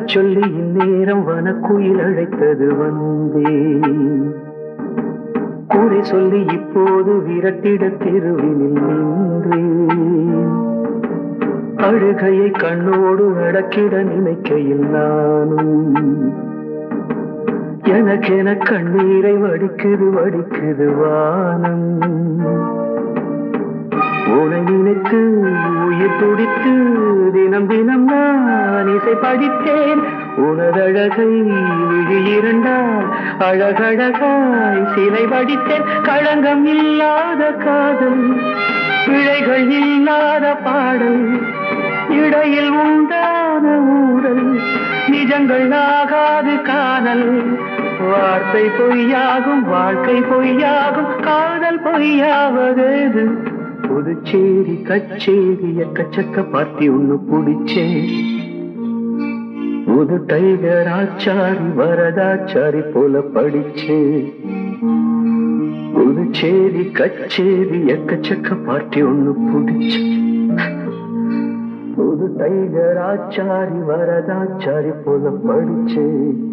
சொல்லி இந்நேரம் வனக்குயில் அழைத்தது வந்தேன். கூரை சொல்லி இப்போது விரட்டிட தெருவினில் நின்றேன். அழுகையை கண்ணோடு அடக்கிட நினைக்கையில் நானும் எனக்கென கண்ணீரை வடிக்குது வடிக்குது வானம். உனை நினைத்து உயிர் துடித்து தினம் தினம் நான் இசை படித்தேன். உனதழகை விழி இரண்டால் அழகழகாய் சிலை வடித்தேன். களங்கம் இல்லாத காதல், பிழைகள் இல்லாத பாடல், இடையில் உண்டான ஊடல், நிஜங்கள் ஆகாது காதல். வார்த்தை பொய்யாகும், வாழ்க்கை பொய்யாகும், காதல் பொய்யாவதேது? புதுச்சேரி கச்சேரி எக்கச்சக்க பார்ட்டி ஒண்ணு பிடிச்சேன். புது டைகர் ஆச்சாரி வரதாச்சாரி போல படிச்சேன். புதுச்சேரி கச்சேரி எக்கச்சக்க பார்ட்டி ஒண்ணு பிடிச்சேன். புது டைகர் ஆச்சாரி வரதாச்சாரி போல படிச்சேன்.